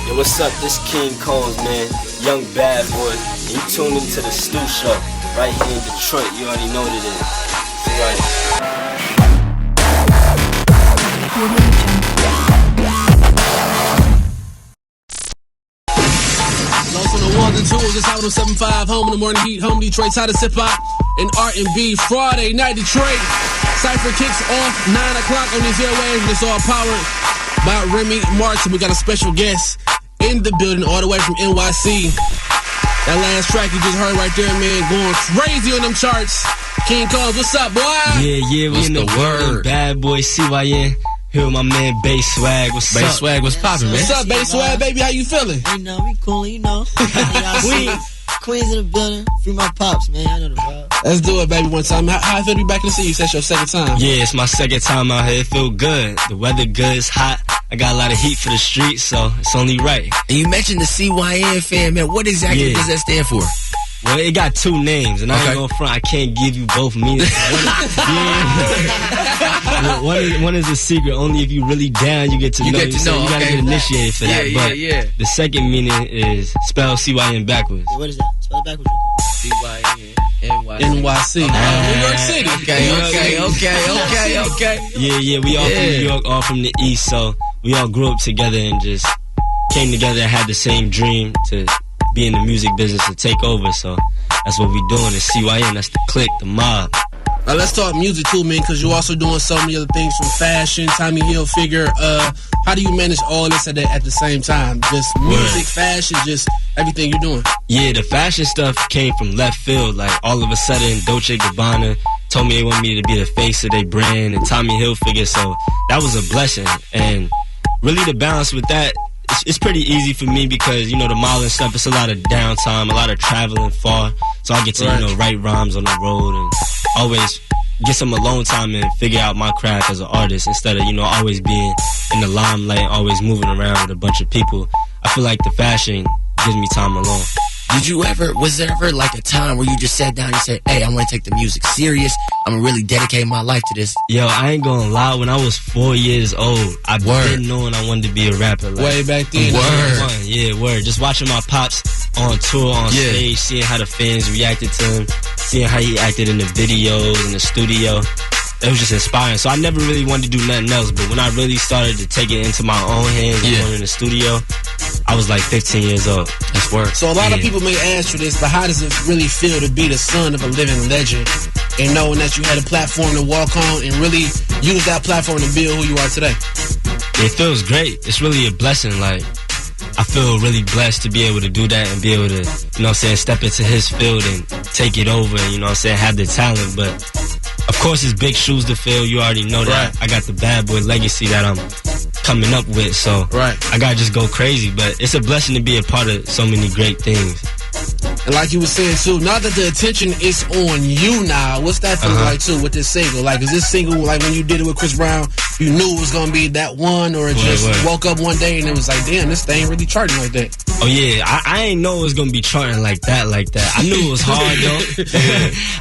Yo, what's up? This King Combs, man. Young bad boy. You tuned into the Stewe Show right here in Detroit. You already know what it is. Right. Lost on the ones and twos. It's out on 7-5. Home in the morning heat. Home Detroit's hottest hip hop and R&B. Friday night Detroit. Cypher kicks off 9 o'clock on these airwaves. It's all powered by Remy Martin. We got a special guest in the building all the way from NYC. That last track you just heard right there, man, going crazy on them charts. King Combs, what's up, boy? Yeah, we in the word. Bad boy CYN. Here with my man Bass Swag. What's up? Bass Swag, what's poppin', man? What's up, Bass Swag, baby? How you feeling? You know, we cool, you know. Queens in the building. Free my pops, man. I know the vibe. Let's do it, baby, one time. How I feel to be back in the city? You said it's your second time. Yeah, it's my second time out here. It feel good. The weather good. It's hot. I got a lot of heat for the streets, so it's only right. And you mentioned the CYN fan, man. What exactly does that stand for? Well, it got two names, and I ain't gonna front. I can't give you both meanings. One is a secret. Only if you really down, you get to know. You gotta get initiated for that. But the second meaning is spell CYN backwards. What is that? Spell it backwards. CYN. NYC. New York City. Okay. Yeah. We all from New York, all from the East, so we all grew up together and just came together and had the same dream to be in the music business, to take over. So that's what we doing. It's CYN. That's the clique, the mob. Now let's talk music too, man, because you're also doing so many other things from fashion, Tommy Hilfiger. How do you manage all this at the same time? Just music, fashion, just everything you're doing. Yeah, the fashion stuff came from left field. Like all of a sudden, Dolce & Gabbana told me they want me to be the face of their brand, and Tommy Hilfiger. So that was a blessing. And really, the balance with that, it's pretty easy for me because, you know, the modeling stuff, it's a lot of downtime, a lot of traveling far. So I get to, you know, write rhymes on the road and always get some alone time and figure out my craft as an artist instead of, you know, always being in the limelight, always moving around with a bunch of people. I feel like the fashion gives me time alone. Was there ever like a time where you just sat down and said, hey, I want to take the music serious. I'm going to really dedicate my life to this? Yo, I ain't gonna lie. When I was 4 years old, I've been knowing I wanted to be a rapper. Like, way back then. Word. Just watching my pops on tour, on stage, seeing how the fans reacted to him, seeing how he acted in the videos, in the studio. It was just inspiring. So I never really wanted to do nothing else. But when I really started to take it into my own hands and going in the studio, I was like 15 years old. That's work. So a lot of people may ask you this, but how does it really feel to be the son of a living legend and knowing that you had a platform to walk on and really use that platform to build who you are today? It feels great. It's really a blessing. Like, I feel really blessed to be able to do that and be able to, you know what I'm saying, step into his field and take it over and, you know what I'm saying, have the talent. But of course, it's big shoes to fill. You already know that. I got the bad boy legacy that I'm coming up with, so I gotta just go crazy. But it's a blessing to be a part of so many great things. And like you were saying too, now that the attention is on you now, what's that feeling like too with this single? Like, is this single, like when you did it with Chris Brown, you knew it was gonna be that one, or it just woke up one day and it was like, damn, this thing really charting like that? Oh yeah, I ain't know it was gonna be charting like that. I knew it was hard though.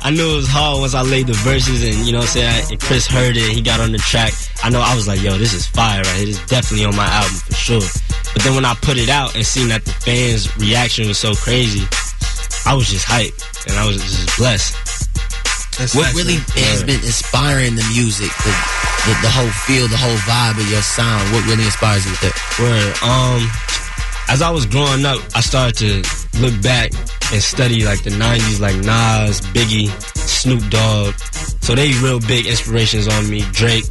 I knew it was hard once I laid the verses and, you know what I'm saying, and Chris heard it, he got on the track. I was like, yo, this is fire right here. This is definitely on my album for sure. But then when I put it out and seen that the fans' reaction was so crazy, I was just hyped and I was just blessed. What really has been inspiring the music, the whole feel, the whole vibe of your sound? What really inspires you with that? As I was growing up, I started to look back and study like the 90s, like Nas, Biggie, Snoop Dogg. So they real big inspirations on me. Drake.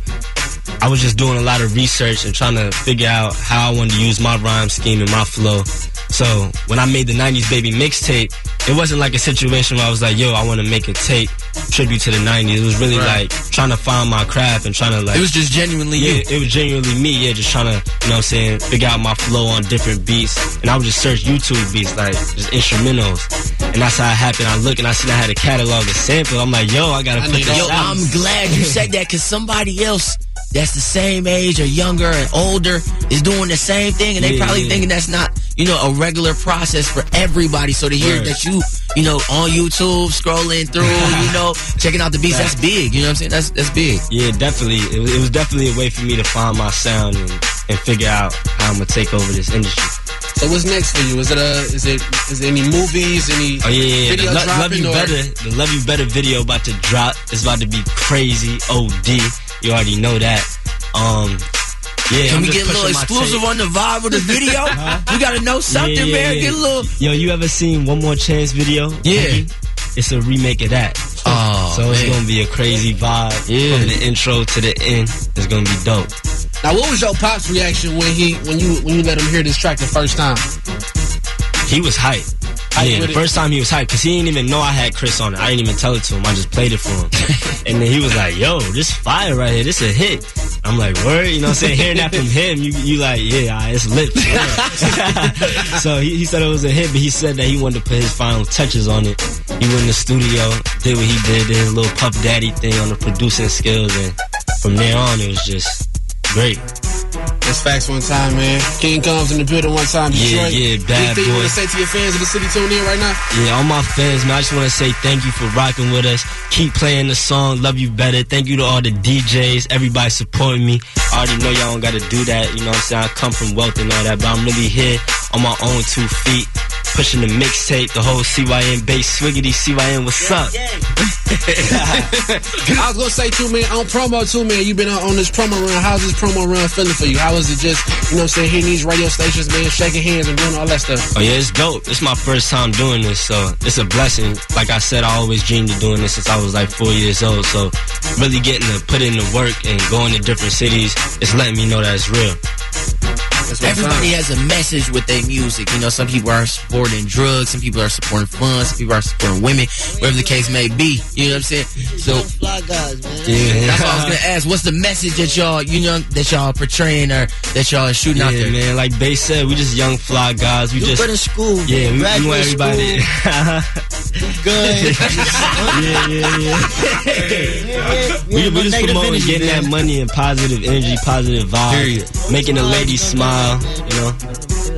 I was just doing a lot of research and trying to figure out how I wanted to use my rhyme scheme and my flow. So when I made the 90s Baby mixtape, it wasn't like a situation where I was like, yo, I want to make a tape tribute to the 90s. It was really like trying to find my craft and trying to like... It was just genuinely you. It was genuinely me, just trying to, you know what I'm saying, figure out my flow on different beats. And I would just search YouTube beats, like just instrumentals. And that's how it happened. I look and I seen I had a catalog of samples. I'm like, yo, I got to put this out. I'm glad you said that because somebody else that's the same age or younger and older is doing the same thing, and they probably thinking that's not, you know, a regular process for everybody. So to hear that you know, on YouTube, scrolling through, you know, checking out the beats, that's big. You know what I'm saying? That's big. Yeah, definitely. It was definitely a way for me to find my sound and figure out how I'm gonna take over this industry. So what's next for you? Is it any movies? Any video Love You Better. The Love You Better video about to drop. It's about to be crazy. OD. You already know that. Yeah, Can we get a little exclusive on the vibe of the video? We gotta know something, man. Get a little. Yo, you ever seen One More Chance video? Yeah. It's a remake of that. Oh, so it's gonna be a crazy vibe. Yeah. From the intro to the end, it's gonna be dope. Now, what was your pop's reaction when you let him hear this track the first time? He was hyped. Yeah, the first time he was hyped because he didn't even know I had Chris on it. I didn't even tell it to him. I just played it for him. And then he was like, yo, this fire right here. This a hit. I'm like, word? You know what I'm saying? Hearing that from him, you like, yeah, it's lit. So he said it was a hit, but he said that he wanted to put his final touches on it. He went in the studio, did what he did his little Puff Daddy thing on the producing skills, and from there on, it was just great. That's facts one time, man. King comes in the building one time, Detroit. Yeah, bad boy. Anything you want to say to your fans of the city tuning in right now? Yeah, all my fans, man, I just want to say thank you for rocking with us. Keep playing the song, Love You Better. Thank you to all the DJs, everybody supporting me. I already know y'all don't got to do that, you know what I'm saying? I come from wealth and all that, but I'm really here on my own 2 feet, pushing the mixtape, the whole CYN base, Swiggity CYN, what's up? I was going to say, too, man, on promo, too, man, you've been on this promo run. How's this promo run feeling for you? How is it just, you know what I'm saying, hitting these radio stations, man, shaking hands and doing all that stuff? Oh, yeah, it's dope. It's my first time doing this, so it's a blessing. Like I said, I always dreamed of doing this since I was like 4 years old, so really getting to put in the work and going to different cities, it's letting me know that it's real. Everybody has a message with their music. You know, some people are supporting drugs, some people are supporting fun, some people are supporting women, whatever the case may be. You know what I'm saying? So, fly guys, man. Yeah. That's what I was gonna ask. What's the message that y'all, that y'all portraying or that y'all shooting out there? Man, like Bass said, we just young fly guys. We just in school. Yeah, we want everybody. Good. We just promoting getting that money and positive energy, positive vibe, making the ladies smile. You know.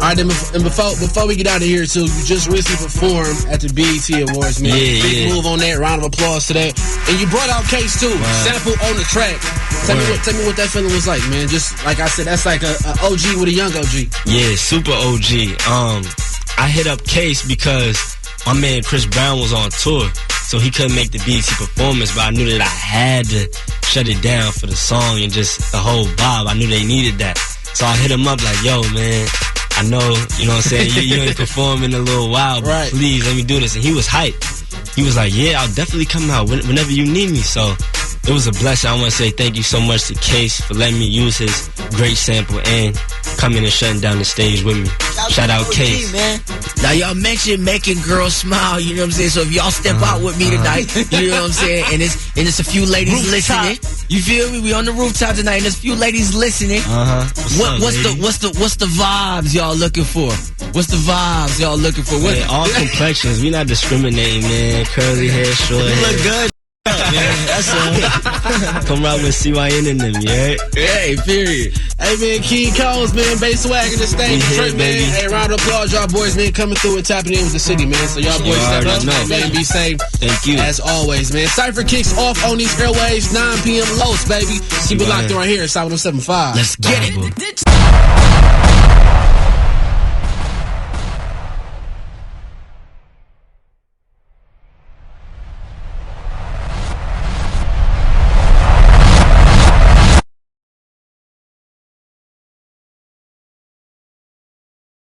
All right, then, and before we get out of here, too, you just recently performed at the BET Awards, man. Big move on that. Round of applause to that. And you brought out Case, too. Sample on the track. Tell me what that feeling was like, man. Just like I said, that's like a OG with a young OG. Yeah, super OG. I hit up Case because my man Chris Brown was on tour, so he couldn't make the BET performance, but I knew that I had to shut it down for the song and just the whole vibe. I knew they needed that. So I hit him up like, yo, man, I know, you know what I'm saying, you ain't perform in a little while, but please let me do this. And he was hyped. He was like, yeah, I'll definitely come out whenever you need me. So it was a blessing. I want to say thank you so much to Case for letting me use his great sample and coming and shutting down the stage with me. Shout out Case. Man. Now, y'all mentioned making girls smile, you know what I'm saying? So if y'all step out with me tonight, you know what I'm saying? And it's a few ladies listening. You feel me? We on the rooftop tonight and there's a few ladies listening. What's the vibes y'all looking for? What's the vibes y'all looking for? Man, all complexions. We not discriminating, man. Curly hair, short hair. You look good. Man, that's all. Come out with CYN in them, yeah? Hey, period. Hey, man, King Combs, man, Bass Swag in the stage, Detroit, man. Baby. Hey, round of applause, y'all boys, man, coming through and tapping in with the city, man. So y'all boys step up, man, be safe. Thank you. As always, man. Cypher kicks off on these airwaves, 9 p.m. Los, baby. Keep it locked right here at 707.5. Let's get it.